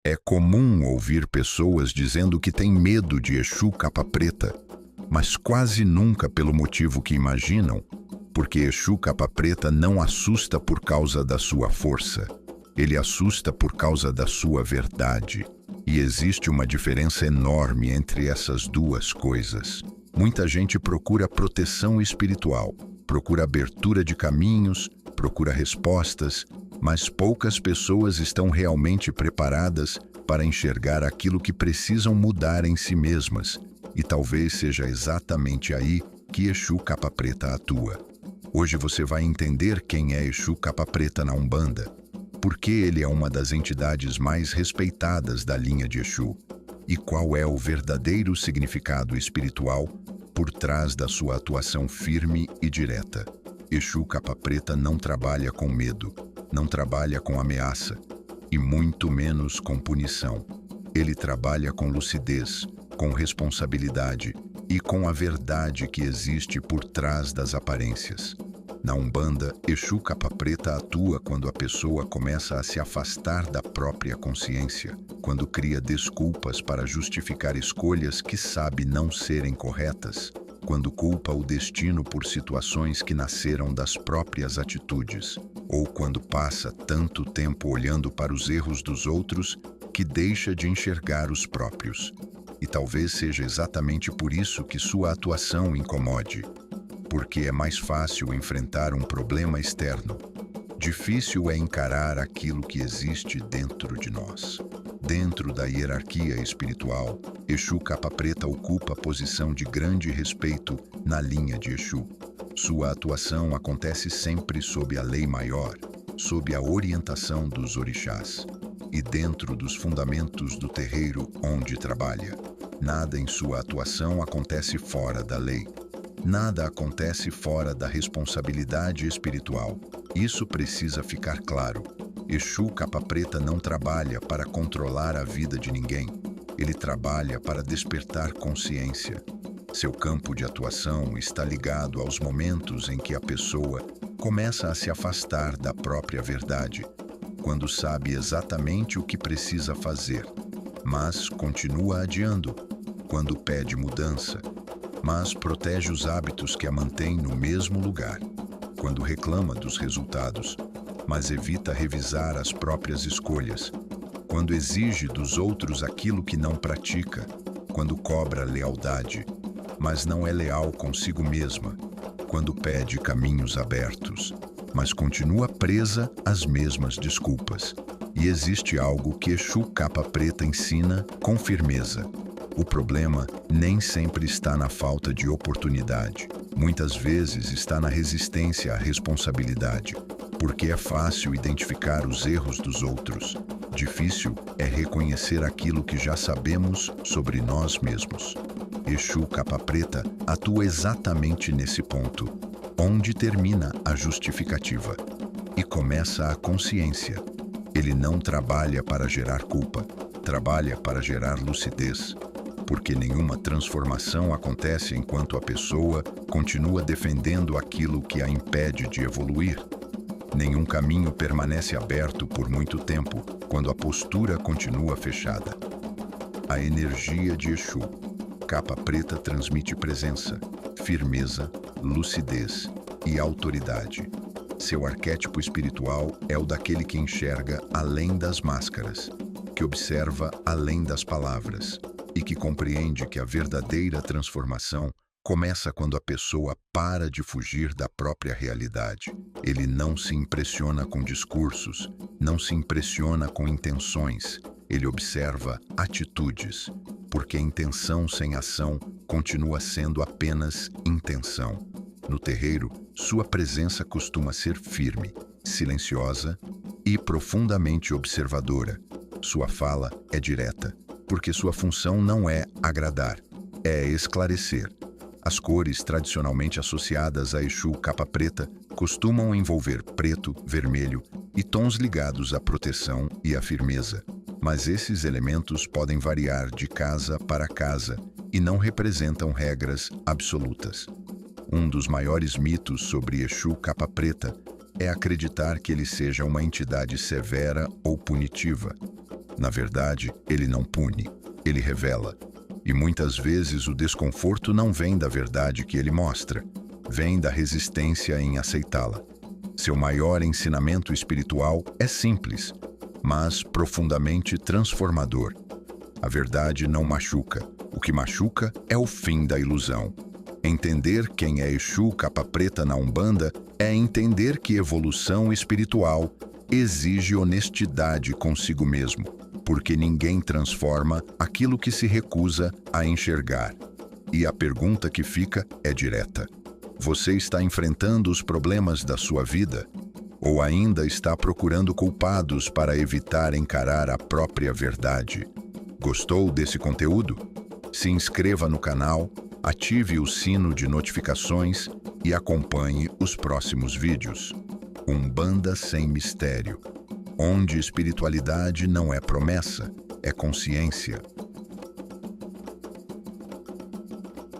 É comum ouvir pessoas dizendo que têm medo de Exu capa preta, mas quase nunca pelo motivo que imaginam, porque Exu capa preta não assusta por causa da sua força, ele assusta por causa da sua verdade. E existe uma diferença enorme entre essas duas coisas. Muita gente procura proteção espiritual, procura abertura de caminhos, procura respostas, mas poucas pessoas estão realmente preparadas para enxergar aquilo que precisam mudar em si mesmas, e talvez seja exatamente aí que Exu capa preta atua. Hoje você vai entender quem é Exu capa preta na Umbanda, por que ele é uma das entidades mais respeitadas da linha de Exu, e qual é o verdadeiro significado espiritual por trás da sua atuação firme e direta. Exu capa preta não trabalha com medo, não trabalha com ameaça, e muito menos com punição. Ele trabalha com lucidez, com responsabilidade e com a verdade que existe por trás das aparências. Na Umbanda, Exu capa preta atua quando a pessoa começa a se afastar da própria consciência, quando cria desculpas para justificar escolhas que sabe não serem corretas, quando culpa o destino por situações que nasceram das próprias atitudes, ou quando passa tanto tempo olhando para os erros dos outros que deixa de enxergar os próprios. E talvez seja exatamente por isso que sua atuação incomode, porque é mais fácil enfrentar um problema externo. Difícil é encarar aquilo que existe dentro de nós. Dentro da hierarquia espiritual, Exu capa preta ocupa posição de grande respeito na linha de Exu. Sua atuação acontece sempre sob a lei maior, sob a orientação dos orixás, e dentro dos fundamentos do terreiro onde trabalha. Nada em sua atuação acontece fora da lei. Nada acontece fora da responsabilidade espiritual. Isso precisa ficar claro. Exu capa preta não trabalha para controlar a vida de ninguém. Ele trabalha para despertar consciência. Seu campo de atuação está ligado aos momentos em que a pessoa começa a se afastar da própria verdade, quando sabe exatamente o que precisa fazer, mas continua adiando, quando pede mudança, mas protege os hábitos que a mantêm no mesmo lugar, quando reclama dos resultados, mas evita revisar as próprias escolhas, quando exige dos outros aquilo que não pratica, quando cobra lealdade, mas não é leal consigo mesma, quando pede caminhos abertos, mas continua presa às mesmas desculpas. E existe algo que Exu capa preta ensina com firmeza. O problema nem sempre está na falta de oportunidade. Muitas vezes está na resistência à responsabilidade, porque é fácil identificar os erros dos outros. Difícil é reconhecer aquilo que já sabemos sobre nós mesmos. Exu capa preta atua exatamente nesse ponto, onde termina a justificativa e começa a consciência. Ele não trabalha para gerar culpa, trabalha para gerar lucidez, porque nenhuma transformação acontece enquanto a pessoa continua defendendo aquilo que a impede de evoluir. Nenhum caminho permanece aberto por muito tempo quando a postura continua fechada. A energia de Exu capa preta transmite presença, firmeza, lucidez e autoridade. Seu arquétipo espiritual é o daquele que enxerga além das máscaras, que observa além das palavras e que compreende que a verdadeira transformação começa quando a pessoa para de fugir da própria realidade. Ele não se impressiona com discursos, não se impressiona com intenções, ele observa atitudes, porque intenção sem ação continua sendo apenas intenção. No terreiro, sua presença costuma ser firme, silenciosa e profundamente observadora. Sua fala é direta, porque sua função não é agradar, é esclarecer. As cores tradicionalmente associadas a Exu capa preta costumam envolver preto, vermelho e tons ligados à proteção e à firmeza. Mas esses elementos podem variar de casa para casa e não representam regras absolutas. Um dos maiores mitos sobre Exu capa preta é acreditar que ele seja uma entidade severa ou punitiva. Na verdade, ele não pune, ele revela. E muitas vezes o desconforto não vem da verdade que ele mostra, vem da resistência em aceitá-la. Seu maior ensinamento espiritual é simples, mas profundamente transformador. A verdade não machuca. O que machuca é o fim da ilusão. Entender quem é Exu capa preta na Umbanda é entender que evolução espiritual exige honestidade consigo mesmo, porque ninguém transforma aquilo que se recusa a enxergar. E a pergunta que fica é direta. Você está enfrentando os problemas da sua vida? Ou ainda está procurando culpados para evitar encarar a própria verdade? Gostou desse conteúdo? Se inscreva no canal, ative o sino de notificações e acompanhe os próximos vídeos. Umbanda sem mistério, onde espiritualidade não é promessa, é consciência.